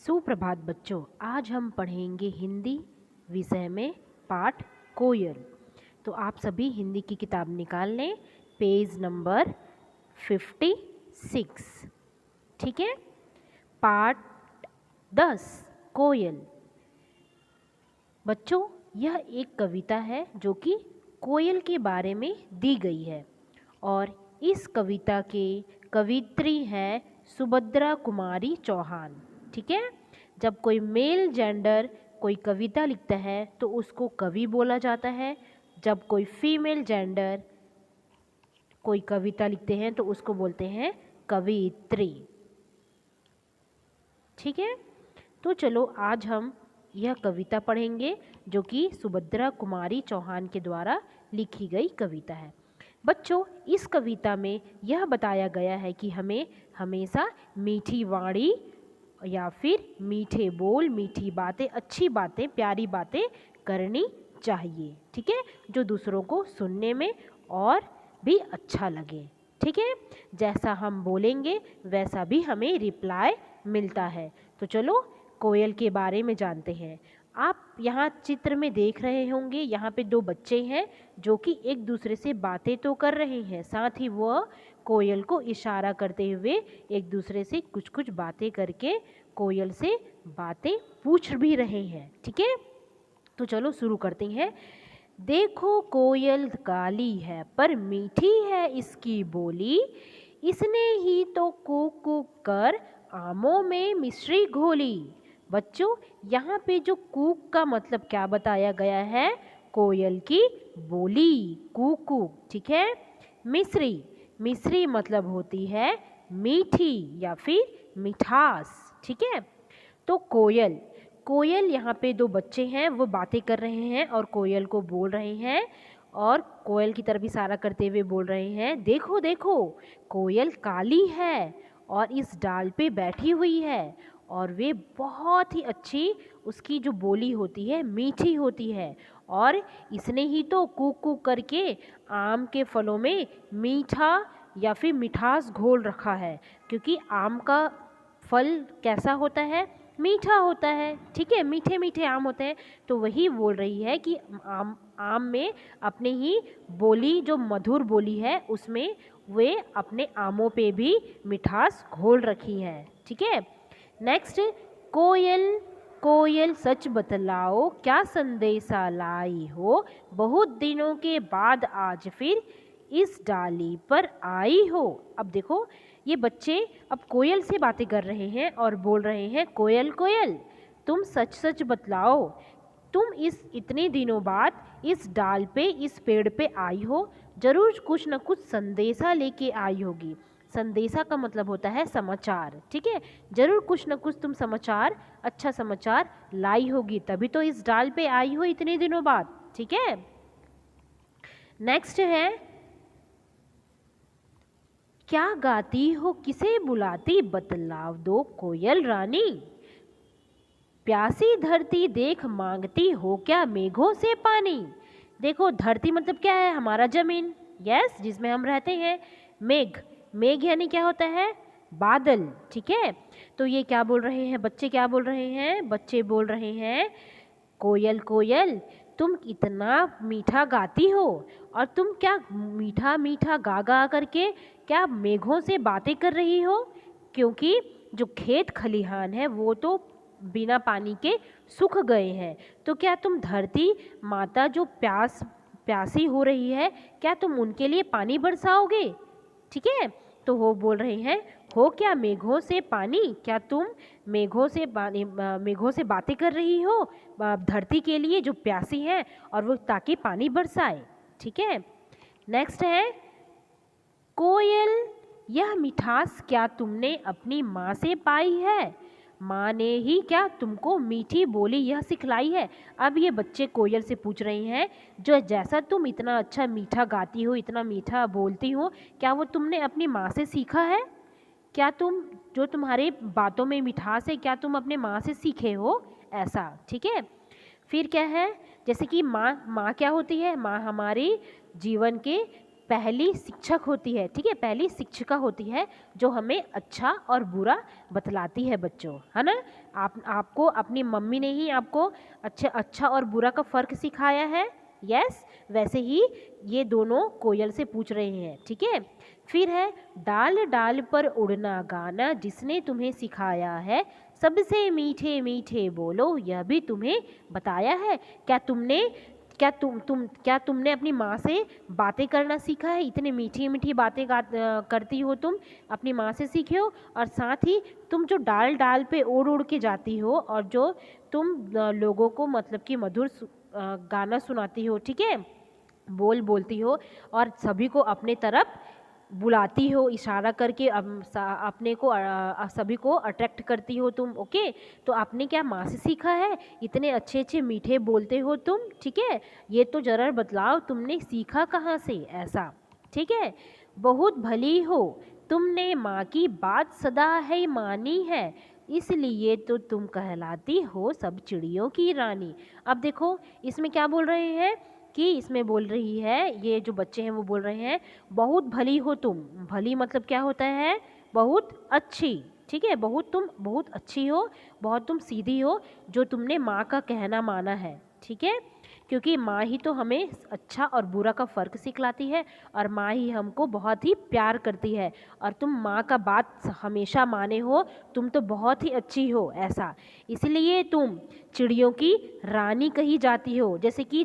सुप्रभात बच्चों, आज हम पढ़ेंगे हिंदी विषय में पाठ कोयल। तो आप सभी हिंदी की किताब निकाल लें, पेज नंबर 56। ठीक है। पाठ 10 कोयल। बच्चों, यह एक कविता है जो कि कोयल के बारे में दी गई है और इस कविता के कवित्री हैं सुभद्रा कुमारी चौहान। ठीक है। जब कोई मेल जेंडर कोई कविता लिखता है तो उसको कवि बोला जाता है। जब कोई फीमेल जेंडर कोई कविता लिखते हैं तो उसको बोलते हैं कवित्री। ठीक है। तो चलो आज हम यह कविता पढ़ेंगे जो कि सुभद्रा कुमारी चौहान के द्वारा लिखी गई कविता है। बच्चों, इस कविता में यह बताया गया है कि हमें हमेशा मीठी वाणी या फिर मीठे बोल, मीठी बातें, अच्छी बातें, प्यारी बातें करनी चाहिए। ठीक है। जो दूसरों को सुनने में और भी अच्छा लगे। ठीक है। जैसा हम बोलेंगे वैसा भी हमें रिप्लाई मिलता है। तो चलो कोयल के बारे में जानते हैं। आप यहाँ चित्र में देख रहे होंगे, यहाँ पे दो बच्चे हैं जो कि एक दूसरे से बातें तो कर रहे हैं, साथ ही वह कोयल को इशारा करते हुए एक दूसरे से कुछ कुछ बातें करके कोयल से बातें पूछ भी रहे हैं। ठीक है। तो चलो शुरू करते हैं। देखो कोयल काली है पर मीठी है इसकी बोली, इसने ही तो कूक कूक कर आमों में मिश्री घोली। बच्चों, यहाँ पे जो कूक का मतलब क्या बताया गया है? कोयल की बोली, कूक कूक। ठीक है। मिश्री, मिश्री मतलब होती है मीठी या फिर मिठास। ठीक है। तो कोयल, कोयल यहाँ पे दो बच्चे हैं, वो बातें कर रहे हैं और कोयल को बोल रहे हैं और कोयल की तरफ इशारा करते हुए बोल रहे हैं, देखो देखो कोयल काली है और इस डाल पे बैठी हुई है और वे बहुत ही अच्छी, उसकी जो बोली होती है मीठी होती है और इसने ही तो कूक कूक करके आम के फलों में मीठा या फिर मिठास घोल रखा है, क्योंकि आम का फल कैसा होता है? मीठा होता है। ठीक है। मीठे मीठे आम होते हैं। तो वही बोल रही है कि आम में अपने ही बोली, जो मधुर बोली है, उसमें वे अपने आमों पे भी मिठास घोल रखी है। ठीक है। नेक्स्ट, कोयल कोयल सच बतलाओ क्या संदेशा लाई हो, बहुत दिनों के बाद आज फिर इस डाली पर आई हो। अब देखो, ये बच्चे अब कोयल से बातें कर रहे हैं और बोल रहे हैं, कोयल कोयल तुम सच सच बतलाओ, तुम इस इतने दिनों बाद इस डाल पे, इस पेड़ पे आई हो, जरूर कुछ न कुछ संदेशा लेके आई होगी। संदेशा का मतलब होता है समाचार। ठीक है। जरूर कुछ न कुछ तुम समाचार, अच्छा समाचार लाई होगी, तभी तो इस डाल पे आई हो इतने दिनों बाद। ठीक है। नेक्स्ट है, क्या गाती हो किसे बुलाती, बतलाव दो कोयल रानी, प्यासी धरती देख मांगती हो क्या मेघों से पानी। देखो, धरती मतलब क्या है? हमारा जमीन, यस, जिसमें हम रहते हैं। मेघ, मेघ यानी क्या होता है? बादल। ठीक है। तो ये क्या बोल रहे हैं बच्चे? क्या बोल रहे हैं बच्चे? बोल रहे हैं, कोयल कोयल तुम इतना मीठा गाती हो और तुम क्या मीठा मीठा गा गा करके क्या मेघों से बातें कर रही हो, क्योंकि जो खेत खलिहान है वो तो बिना पानी के सूख गए हैं। तो क्या तुम धरती माता जो प्यासी हो रही है, क्या तुम उनके लिए पानी बरसाओगे? ठीक है। तो वो बोल रहे हैं, हो क्या मेघों से पानी, क्या तुम मेघों से पानी, मेघों से बातें कर रही हो धरती के लिए जो प्यासी है और वो ताकि पानी बरसाए। ठीक है। नेक्स्ट है, कोयल यह मिठास क्या तुमने अपनी माँ से पाई है, माँ ने ही क्या तुमको मीठी बोली यह सिखलाई है। अब ये बच्चे कोयल से पूछ रहे हैं, जो जैसा तुम इतना अच्छा मीठा गाती हो, इतना मीठा बोलती हो, क्या वो तुमने अपनी माँ से सीखा है? क्या तुम, जो तुम्हारे बातों में मिठास है, क्या तुम अपने माँ से सीखे हो ऐसा? ठीक है। फिर क्या है, जैसे कि माँ, माँ क्या होती है? माँ हमारी जीवन के पहली शिक्षक होती है, ठीक है, पहली शिक्षिका होती है जो हमें अच्छा और बुरा बतलाती है बच्चों, है ना। आपको अपनी मम्मी ने ही आपको अच्छा और बुरा का फ़र्क सिखाया है। यस, वैसे ही ये दोनों कोयल से पूछ रहे हैं, ठीक है। फिर है डाल डाल पर उड़ना गाना जिसने तुम्हें सिखाया है, सबसे मीठे मीठे बोलो यह भी तुम्हें बताया है। क्या तुमने अपनी माँ से बातें करना सीखा है? इतनी मीठी मीठी बातें करती हो तुम, अपनी माँ से सीखे हो। और साथ ही तुम जो डाल डाल पे उड़ उड़ के जाती हो और जो तुम लोगों को मतलब कि मधुर गाना सुनाती हो, ठीक है, बोलती हो और सभी को अपने तरफ बुलाती हो इशारा करके, अपने को सभी को अट्रैक्ट करती हो तुम। ओके, तो आपने क्या माँ से सीखा है? इतने अच्छे अच्छे मीठे बोलते हो तुम, ठीक है। ये तो जरा बतलाओ तुमने सीखा कहाँ से ऐसा, ठीक है। बहुत भली हो, तुमने माँ की बात सदा है मानी है, इसलिए तो तुम कहलाती हो सब चिड़ियों की रानी। अब देखो इसमें क्या बोल रहे हैं कि इसमें बोल रही है, ये जो बच्चे हैं वो बोल रहे हैं बहुत भली हो तुम। भली मतलब क्या होता है? बहुत अच्छी, ठीक है। तुम बहुत अच्छी हो, बहुत तुम सीधी हो, जो तुमने माँ का कहना माना है, ठीक है। क्योंकि माँ ही तो हमें अच्छा और बुरा का फ़र्क सिखलाती है और माँ ही हमको बहुत ही प्यार करती है। और तुम माँ का बात हमेशा माने हो, तुम तो बहुत ही अच्छी हो ऐसा, इसलिए तुम चिड़ियों की रानी कही जाती हो। जैसे कि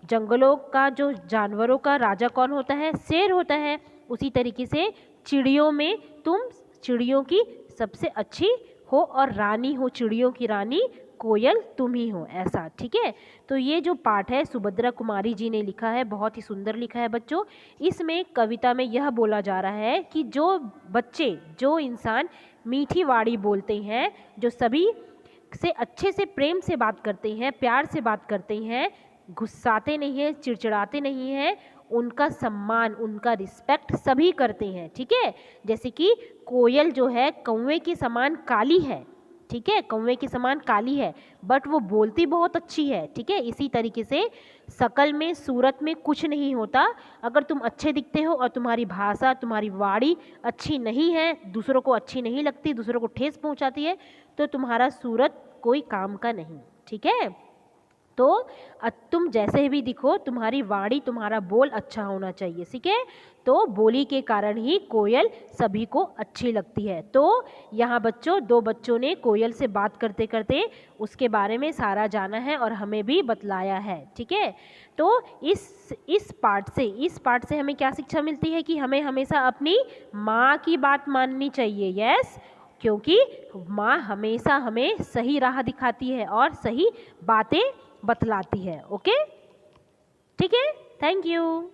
जंगलों का जो जानवरों का राजा कौन होता है? शेर होता है। उसी तरीके से चिड़ियों में तुम चिड़ियों की सबसे अच्छी हो और रानी हो, चिड़ियों की रानी कोयल तुम ही हो ऐसा, ठीक है। तो ये जो पाठ है सुभद्रा कुमारी जी ने लिखा है, बहुत ही सुंदर लिखा है बच्चों। इसमें कविता में यह बोला जा रहा है कि जो इंसान मीठी वाणी बोलते हैं, जो सभी से अच्छे से प्रेम से बात करते हैं, प्यार से बात करते हैं, गुस्साते नहीं हैं, चिड़चिड़ाते नहीं हैं, उनका सम्मान, उनका रिस्पेक्ट सभी करते हैं, ठीक है। जैसे कि कोयल जो है कौवे के समान काली है, ठीक है, कौवे के समान काली है, बट वो बोलती बहुत अच्छी है, ठीक है। इसी तरीके से शकल में सूरत में कुछ नहीं होता, अगर तुम अच्छे दिखते हो और तुम्हारी भाषा, तुम्हारी वाणी अच्छी नहीं है, दूसरों को अच्छी नहीं लगती, दूसरों को ठेस पहुंचाती है, तो तुम्हारा सूरत कोई काम का नहीं, ठीक है। तो तुम जैसे भी दिखो, तुम्हारी वाणी, तुम्हारा बोल अच्छा होना चाहिए, ठीक है। तो बोली के कारण ही कोयल सभी को अच्छी लगती है। तो यहाँ बच्चों, दो बच्चों ने कोयल से बात करते करते उसके बारे में सारा जाना है और हमें भी बतलाया है, ठीक है। तो इस पाठ से हमें क्या शिक्षा मिलती है कि हमें हमेशा अपनी माँ की बात माननी चाहिए। यस, क्योंकि माँ हमेशा हमें सही राह दिखाती है और सही बातें बतलाती है। ओके, ठीक है, थैंक यू।